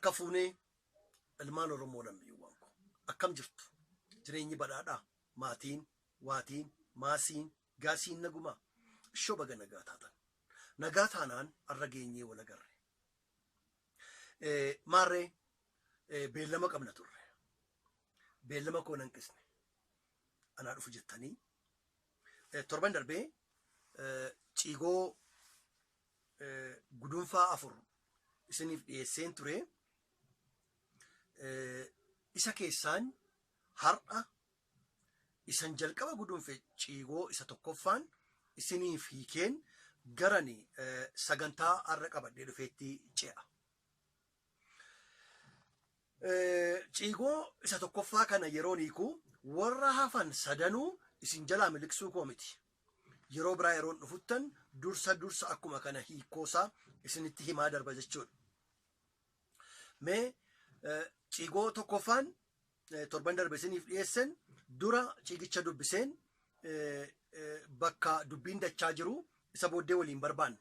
harka fuunee ilmaan Oromoo lammiiwwan koo akkam jirtu? Jireenyi badhaadhaa, maatiin, waatiin, maasiin, gaasiin nagumaa ishoo baga nagaa taatan. Nagaa taanaan arra geenyee wal agarre. Maarree beellama qabna turre. Beellama koo hanqisne. Anaa dhufu jettanii torban darbee ciigoo gudunfaa 4 isiniif dhiyeesseen ture. Isa keessaan har'a isan jalqaba gudunfe ciigoo isa tokkoffaan isiniif hiikeen garani sagantaa har'a qabadhee dhufeetti ce'a. Ciigoo isa tokkoffaa kana yeroon hiiku warra hafan sadanuu isin jalaa miliqsuu koo miti. Yeroo biraa yeroon dhufuttan dursa akkuma kana hiikoosaa isinitti himaa darba jechuudha. Mee ciigoo tokkoffaan torban darbe isiniif dhiyeessan dura ciigicha dubbiseen bakka dubbiin dachaa jiru isa booddee waliin barbaanna.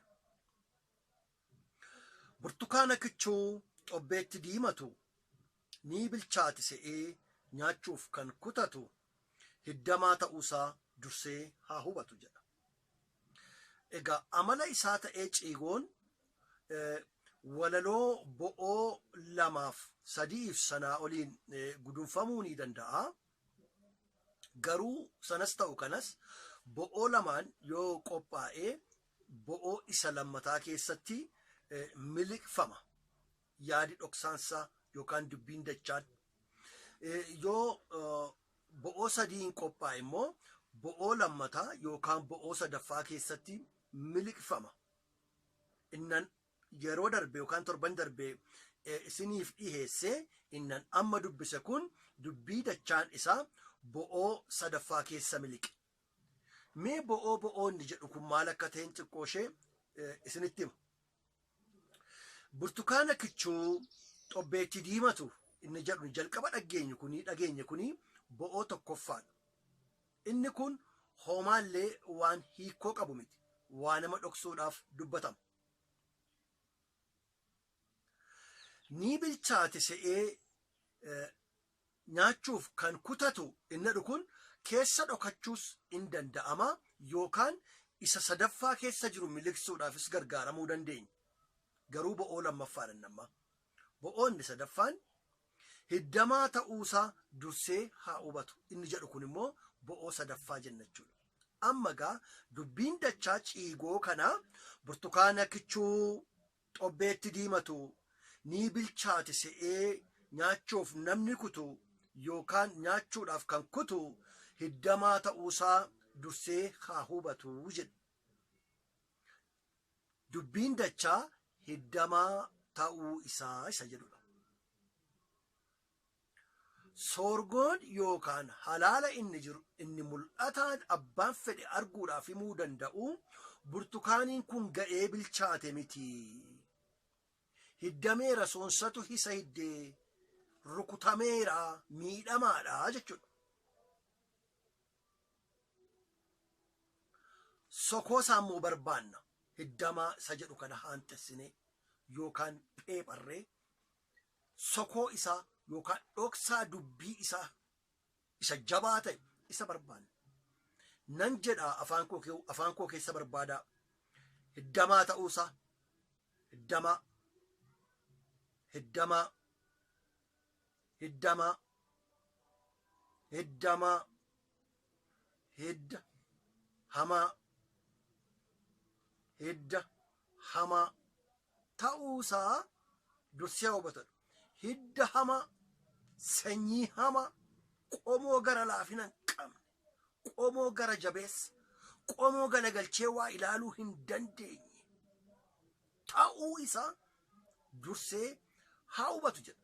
Burtukaana kichuu xobbeetti diimatu ni bilchaati se'ee nyaachuuf kan kutatu hiddamaa ta'uusaa dursee haa hubatu jedha. Egaa amala isaa ta'ee ciigoon walaloo bo'oo 2-3 sanaa oliin gudunfamuu ni danda'a. Garuu sanas ta'u kanas bo'oo 2 yoo qophaa'ee bo'oo isa lammataa keessatti miliqfama. Yaadi dhoksaansaa yookaan dubbiin dachaan. Yoo bo'oo 3 qophaa'e immoo bo'oo lammataa yookaan bo'oo sadaffaa keessatti miliqfama. Innan yeroo darbe yookaan torban darbe isiniif dhiheessee innan amma dubbise kun dubbii dachaan isaa bo'oo sadaffaa keessa miliqe. Mee bo'oo inni jedhu kun maal akka ta'een xiqqoo ishee isinitti hima. Burtukaana kichuu xobbeetti diimatu inni jedhu jalqaba dhageenye kuni bo'oo tokkoffaadha. Inni kun hoomaallee waan hiikoo qabu miti. Waan nama dhoksuudhaaf dubbatama. Ni bilchaate se'ee nyaachuuf kan kutatu inni kun keessa dhokachuus in danda'ama yookaan isa sadaffaa keessa jiru miliqsuudhaafis gargaaramuu dandeenya. Garuu bo'oo lammaffaadha namma. Bo'oo inni sadaffaan hiddamaa ta'uusaa dursee haa hubatu. Inni jedhu kun immoo bo'oo sadaffaa jenna jechuudha. Amma gaa dubbiin dachaa ciigoo kanaa burtukaana kichuu xobbeetti diimatu ni bilchaate se'ee nyaachuuf namni kutu yookaan nyaachuudhaaf kan kutu hiddamaa ta'uusaa dursee haa hubatu jedha. Dubbiin dachaa hiddamaa ta'uu isaa isa jedhudha. Soorgoon yookaan halaala inni jiru inni mul'ataan abbaan fedhe arguudhaaf himuu danda'u burtukaaniin kun ga'ee bilchaate miti. Hiddameera soonsatu isa hiddee rukutameera miidhamaadha jechuudha. Sokoo sammuu barbaanna hiddamaa isa jedhu kana haantessine yookaan pheepharree sokoo isaa yookaan dhoksaa dubbii isaa isa jabaa ta'e isa barbaanna. Nan jedha afaan koo keessa barbaadaa hiddamaa ta'uusaa hiddamaa hidda hamaa ta'uusaa dursee hubatan. Hidda hamaa sanyii hamaa qomoo gara laafina hin qabne qomoo gara jabeessa qomoo galagalchee waa ilaaluu hin dandeenye ta'uu isaa dursee haa hubatu jedha.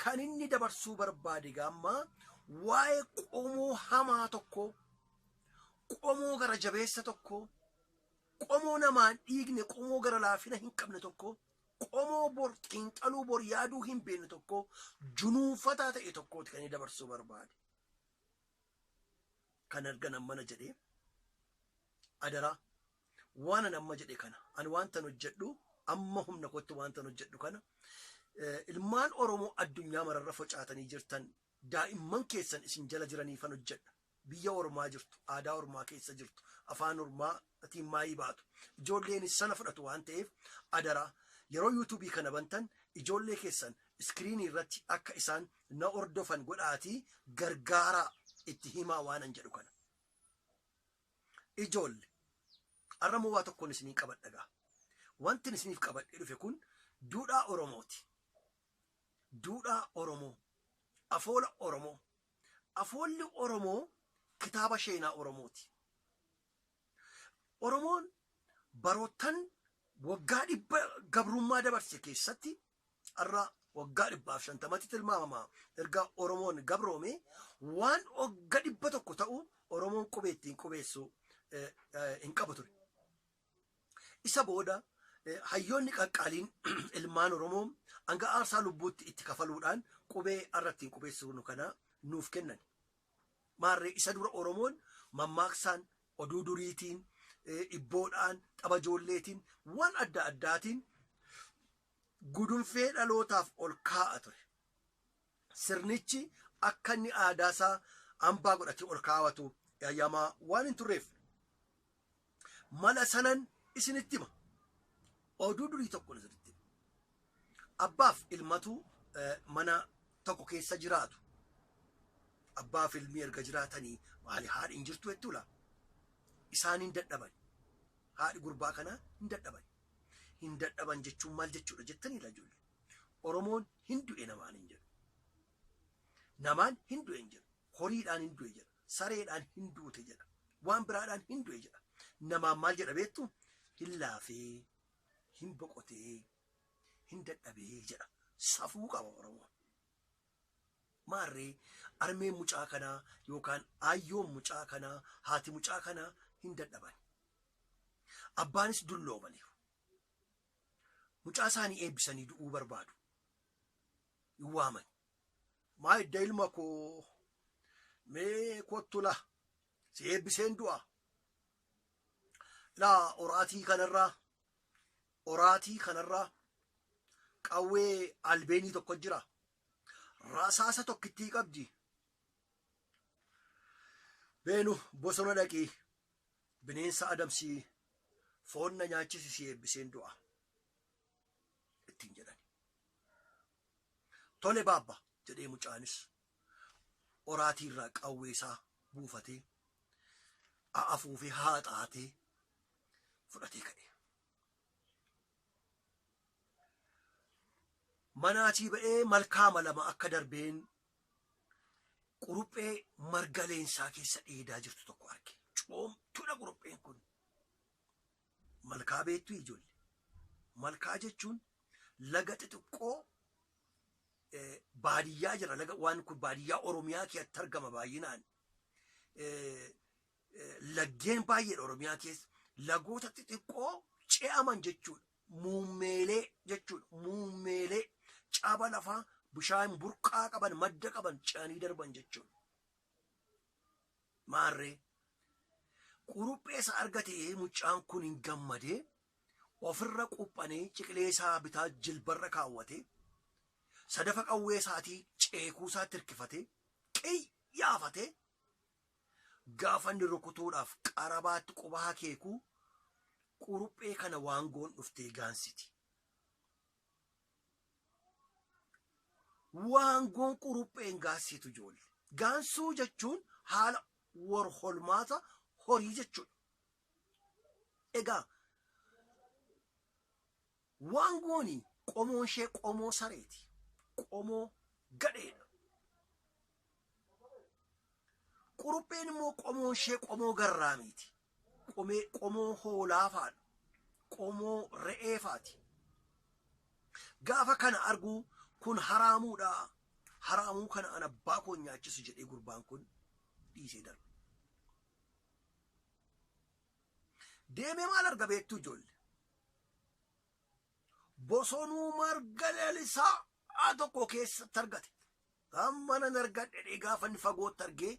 Kan inni dabarsuu barbaade gaammaa waa'ee qomoo hamaa tokko qomoo gara jabeessa tokko qomoo namaan dhiigne qomoo gara laafina hin qabne tokko qomoo bor xiinxaluu bor yaaduu hin beekne tokko junuunfataa ta'e tokkooti kan inni dabarsuu barbaade. Kan argan ammana jedhee adaraa waan an amma jedhe kana ani waantan hojjedhu amma humna kootti waantan hojjedhu kana ilmaan Oromoo addunyaa mararra focaatanii jirtan daa'imman keessan isin jala jiraniifan hojjedha. Biyya Oromaa jirtu, aadaa Oromaa keessa jirtu, afaan Oromaatiin maayii baatu. Ijoolleen sana fudhatu waan ta'eef adaraa yeroo yuutuubii kana bantan ijoollee keessan iskiriinii irratti akka isaan na ordofan godhaatii gargaaraa itti himaa waanan jedhu kana. Ijoolle arramoo waa tokkoon isinii qabadhagaa. Wanti isiniif qabadhee dhufe kun duudhaa Oromooti. Duudhaa Oromoo, afoola Oromoo. Afoolli Oromoo kitaaba sheenaa Oromooti. Oromoon barootan waggaa 100 gabrummaa dabarse keessatti har'a waggaa 150 tilmaamamaa erga Oromoon gabroome waan waggaa 100 ta'u Oromoon qubee ittiin qubeessu hin qabu ture. Isa booda hayyoonni qaqqaaliin ilmaan Oromoo hanga aarsaa lubbuutti itti kafaluudhaan qubee irratti qubeessuun kana nuuf kennan. Maarree isa dura Oromoon mammaaksaan oduu duriitiin ibboodhaan tapha ijoolleetiin waan adda addaatiin gudunfee dhalootaaf ol kaa'a ture. Sirnichi akka inni aadaasaa hambaa godhatee ol kaawwatu yayyamaa waan hin turreef mala sanan isinitti hima. Oduu durii tokko isinitti hima. Abbaaf ilmatu mana tokko keessa jiraatu. Abbaaf ilmi erga jiraatanii maali haadhi hin jirtu jechuudha. Isaan hin dadhaban. Haadhi gurbaa kanaa hin dadhaban. Hin dadhaban jechuun maal jechuudha jettanii ijoollee. Oromoon hin du'e namaan hin jedhu. Namaan hin du'e hin jedhu. Horiidhaan hin du'e jedha. Sareedhaan hin duute jedha. Waan biraadhaan hin du'e jedha. Namaan maal jedha beektu? Hin laafee, hin boqotee, hin dadhabee jedha. Safuu qaba Oromoon. Maarree armeen mucaa kanaa yookaan ayyoon mucaa kanaa haati mucaa kanaa hin dadhaban. Abbaanis dulloomaniiru. Mucaa isaanii eebbisanii du'uu barbaadu. Hin waaman. Maa idda ilma koo mee kottu la si eebbiseen du'a. Laa oraatii kanarraa qawwee albeenii tokko jira. Rasaasa tokkittii qabdi. Beenu bosona dhaqii bineensa adamsii foonna nyaachisi si eebbiseen du'a ittiin jedhan. Tole baabba jedhee mucaanis oraatii irraa qawweesaa buufatee afuufee haaxaatee fudhatee ka'e. Manaatii ba'ee malkaama lama akka darbeen quruphee marga leensaa keessa dheedaa jirtu tokko arge. Coomtuudha qurupheen kun. Malkaa beektu ijoollee. Malkaa jechuun laga xixiqqoo baadiyyaa jira. Laga waan kun baadiyyaa Oromiyaa keessatti argama baay'inaan. Laggeen baay'eedha Oromiyaa keessa. Lagoota xixiqqoo ce'aman jechuudha. Muummeelee jechuudha. Muummeelee. Caba lafaa bishaan burqaa qaban madda qaban ce'anii darban jechuudha. Maarree quruphee isa argatee mucaan kun hin gammadee ofirra quphanee ciqilee isaa bitaa jilbarra kaawwatee sadafa qawwee isaatii ceekuu isaatti hirkifatee qiyyaafatee gaafa inni rukutuudhaaf qarabaatti qubaa keekuu quruphee kana waangoon dhuftee gaansiti. Waangoon qurupheen gaansitu ijoollee. Gaansuu jechuun haala war holmaata horii jechuudha. Egaa waangooni qomoon ishee qomoo sareeti. Qomoo gadheedha. Qurupheen immoo qomoon ishee qomoo garraamiiti. Qomoo hoolaa faadha. Qomoo re'ee faati. Gaafa kana arguu kun haraamuudha. Haraamuu kana an abbaa koo nyaachisu jedhee gurbaan kun dhiisee darbe. Deemee maal arga beektuu ijoollee? Bosonuu marga lalisaa tokko keessatti argate. Gammanan argadhe gaafa inni fagootti argee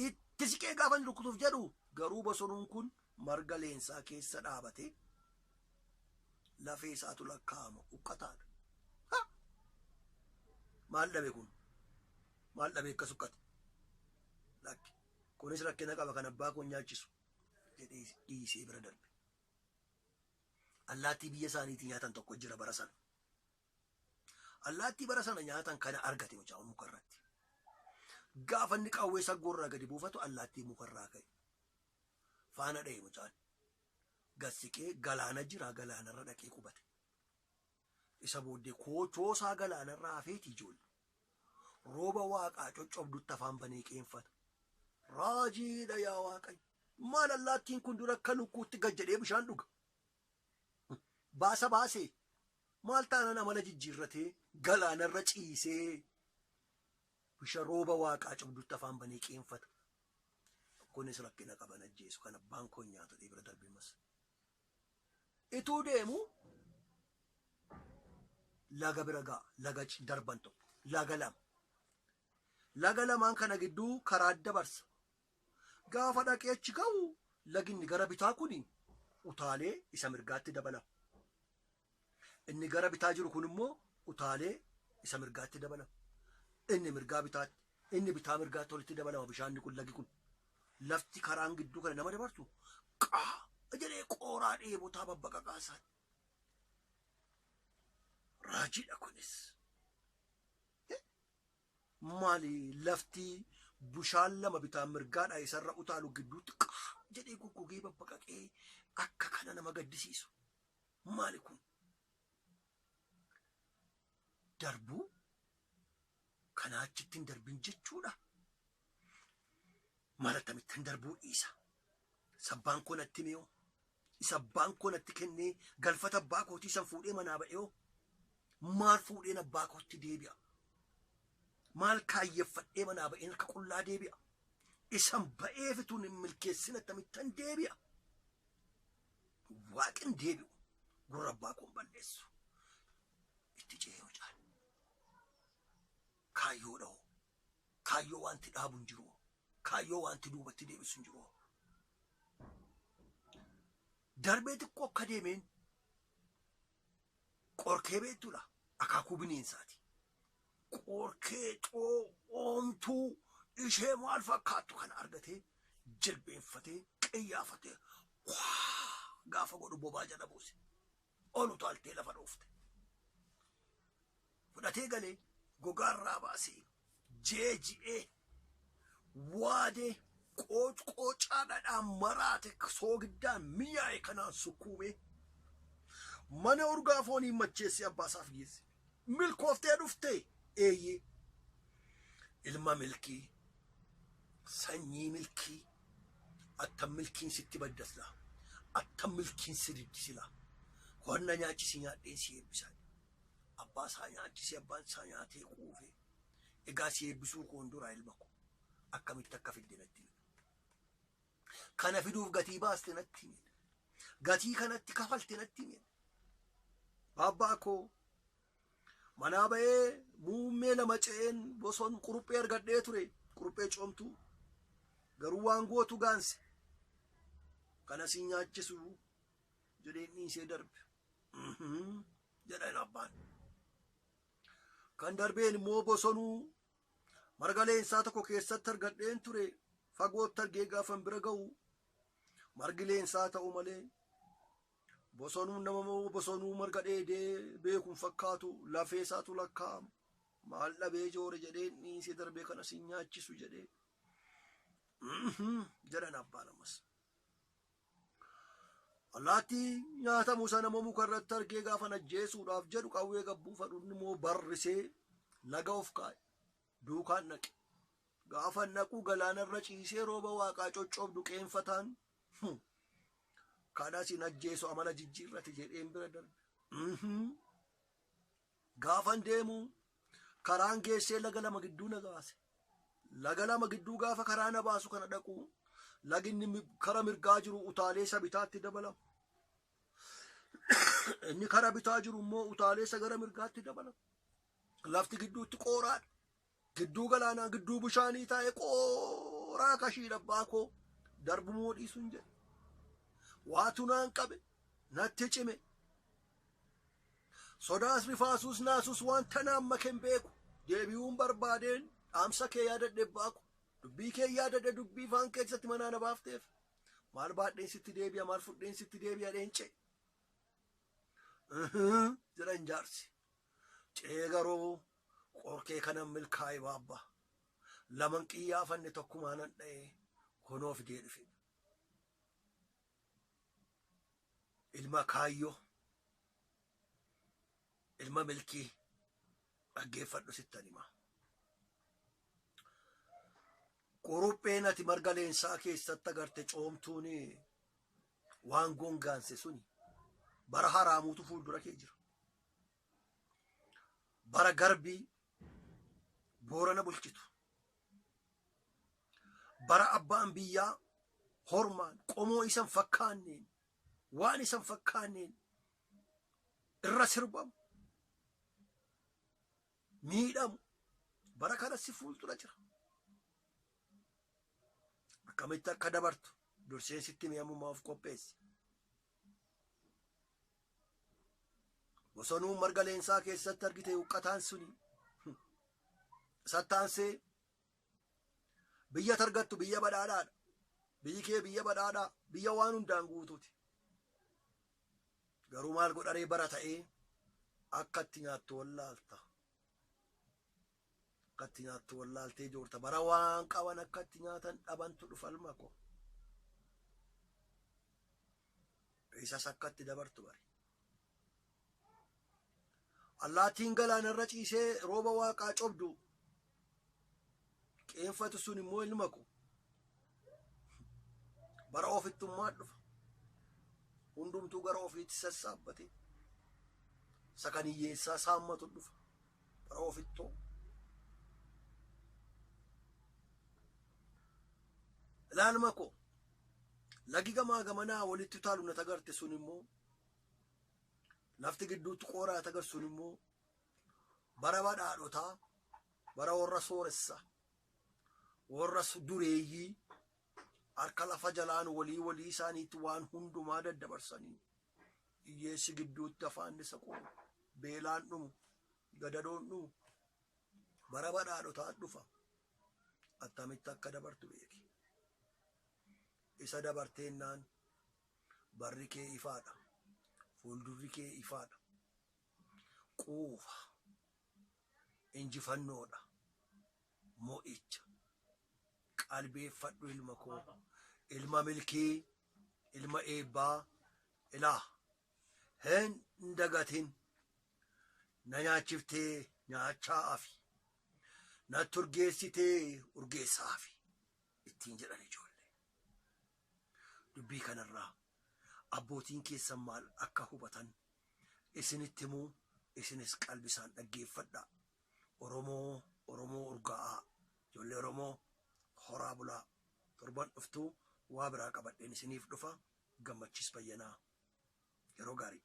itti siqee gaafa inni rukutuuf jedhu garuu bosonuun kun marga leensaa keessa dhaabate lafee isaatu lakkaa'ama uqqataadha. maal dhabe kun maal dhabe akka suqqate lakki kunis rakkina qaba kan abbaa kun nyaachisu jedhee dhiisee bira darbe. Allaattii biyya isaaniitii nyaatan tokko jira bara sana. Allaattii bara sana nyaatan kana argate mucaan mukarratti. Gaafa inni qawwee saggoorraa gadi buufatu allaattii mukarraa ka'e. Faana dha'e mucaan. Gassiqee galaana jira galaanarra dhaqee qubate. Isa booddee kochoosaa galaanarraa hafeeti ijoollee. Rooba waaqaa coccobdutti afaan banee qeenfata. Raajiidha yaa Waaqayyo. Maal allaattiin kun dura akka lukkuutti gad jedhee bishaan dhuga. Baasa baasee maal taanaan amala jijjiirratee galaanarra ciisee bishaan rooba waaqaa cobdutti afaan banee qeenfata. Kunis rakkina qaban ajjeesu kan abbaan koo nyaatu bira darbimas. Ituu deemu laga bira ga'a laga darban tokko laga lama. Laga lamaan kana gidduu karaa dabarsa. Gaafa dhaqee achi ga'u laginni gara bitaa kuni utaalee isa mirgaatti dabalama. Inni gara bitaa jiru kun immoo utaalee isa mirgaatti dabalama. Inni mirgaa bitaatti inni bitaa mirgaatti walitti dabalama bishaanni kun lagi kun. Lafti karaan gidduu kana nama dabartu qaa jedhee qooraa dheebotaa babbaqaqaasan. Raajiidha kunis. Maali lafti bishaan lama bitaa mirgaadha isarra utaalu gidduutti qaa jedhee goggogee babbaqaqee akka kana nama gaddisiisu. Maali kun? Darbuu kana achitti hin darbin jechuudha. Maal akkamittiin darbuu dhiisa? Sabbaan koo natti mee'oo? Isa abbaan koo natti kennee galfata abbaa kootii san fuudhee manaa ba'ee'oo? Maal fuudheen abbaa kootti deebi'a? Maal kaayyeffadhee manaa ba'een akka qullaa deebi'a? Isan ba'ee fituun hin milkeessin akkamittan deebi'a? Waaqin deebi'u gurra abbaa koon balleessu. Itti ce'ee hojaan. Kaayyoo dha'u. Kaayyoo wanti dhaabu hin jiru. Kaayyoo wanti duubatti deebisu hin jiru. Darbee xiqqoo akka deemeen qorkee beektudha. Akaakuu bineensaati. Qorkee oomtuu ishee maal fakkaattu kana argatee jilbeenfatee qiyyaafatee gaafa godhu bobaa jala buuse. Ol utaaltee lafa dhoofte. Fudhatee galee gogaarraa baasee jeeji'ee waadee qoocaadhaan maraate soogiddaan miyaa'e kanaan sukkuumee mana urgaa fooniin macheessee abbaasaaf geesse. Milkooftee dhuftee eeyyee ilma milkii sanyii milkii attam milkiin sitti baddasla attam milkiin si diddisila wanna nyaachisi nyaadhee si eebbisan abbaasaa nyaachisi abbaan isaa nyaatee quufe egaa si eebbisuu koon duraa ilma ko akkamitti akka fidde natti kana fiduuf gatii baaste natti gatii kanatti kafalte natti abbaa koo manaa ba'ee muummee lama ce'een boson quruphee argadhee ture quruphee coomtuu garuu waan gootu gaanse kana si nyaachisu jedheen dhiisee darbe jedhan abbaan. Kan darbeen immoo bosonuu marga leensaa tokko keessatti argadheen ture fagootti argee gaafan bira ga'u margi leensaa ta'u malee bosonuu nama bosonuu marga dheedee beekuun fakkaatu lafee isaatu lakkaa'ama maal dhabee joore jedheen dhiisee darbee kana si nyaachisu jedhee jedhan abbaan ammas. Allaattii nyaatamu sana mukarratti argee gaafan ajjeesuudhaaf jedhu qawwee gabbuu fadhuun immoo barrisee laga of kaa'e duukaan naqe. Gaafa naqu galaanarra ciisee rooba waaqaa coccobdu qeenfataan kaadhaa siin ajjeesu amala jijjiirrate jedheen bira darbe. Gaafan deemu karaan geessee laga lama gidduu na baase. Laga lama gidduu gaafa karaa na baasu kana dhaqu laginni kara mirgaa jiru utaalee isa bitaatti dabalama. Inni kara bitaa jiru immoo utaalee isa gara mirgaatti dabalama. Lafti gidduutti qooraadha. Gidduu galaanaa gidduu bishaanii taa'ee qooraa kashiidha abbaa koo darbu moo dhiisuun jedhe. Waatu naan qabe natti cime. Sodaas rifaasuus naasuus wanta naan maken beeku deebi'uun barbaadeen dhaamsa kee yaadadhe baaku dubbii kee yaadadhe dubbii faan keessatti manaa na baafteef maal baadheen sitti deebi'a maal fudheen sitti deebi'a dheence jedhan jaarsi cee garuu qorkee kanan milkaa'e baabba laman qiyyaafanne tokkumaanan dha'e kunoo fidee dhufe ilma kaayyoo ilma milkii dhaggeeffadhu sittan himaa qurupheen ati marga leensaa keessatti agarte coomtuun waan gongaanse suni bara haraamuutu fuuldura kee jira bara garbii boorana bulchitu bara abbaan biyyaa hormaan qomoo isan fakkaanneen waan isan fakkaanneen irra sirbamu miidhamu bara kana si fuuldura jira akkamitti akka dabartu durseen sitti mi'amummaaf qopheessi bosonuun marga leensaa keessatti argite huqqataan suni sattaansee biyya targattu biyya badhaadhaadha biyyi kee biyya badhaadhaa biyya waan hundaan guutuuti garuu maal godharee bara ta'ee akkatti nyaattu wallaalta akkatti nyaattu wallaaltee joorta bara waan qaban akkatti nyaatan dhabantu dhufalma ko isas akkatti dabartu bari allaattiin galaanarra ciisee rooba waaqaa cobdu qeenfatu sun immoo ilma ko bara ofittummaa dhufa hundumtuu gara ofiitti sassaabbate sakaniyyeessaa saammatu dhufa bara ofittoo ilaalma ko lagi gamaa gamanaa walitti utaalu na tagaarte sun immoo lafti gidduutti qooraa tagar sun immoo bara badhaadhotaa bara warra sooressa warra dureeyyii harka lafa jalaan walii isaaniitti waan hundumaa daddabarsanii hiyyeessi gidduutti afaan isa qomu beelaan dhumu gadadoon dhumu bara badhaadhotaa dhufa attamitti akka dabartu beeki isa dabarteennaan barri kee ifaadha fuuldurri kee ifaadha quufa injifannoodha mo'icha qalbeeffadhu ilma koo ilma milkii ilma eebbaa ilaa hin dagatin na nyaachiftee nyaachaa afi na turgeessitee urgeessaa afi ittiin jedhan ijoollee dubbii kanarraa abbootiin keessan maal akka hubatan isinitti himuu isinis qalbisaan dhaggeeffadha oromoo urgaa'aa ijoollee oromoo horaa bulaa torban dhuftuu waa biraa qabadheen isiniif dhufa gammachiis bayyanaa yeroo gaarii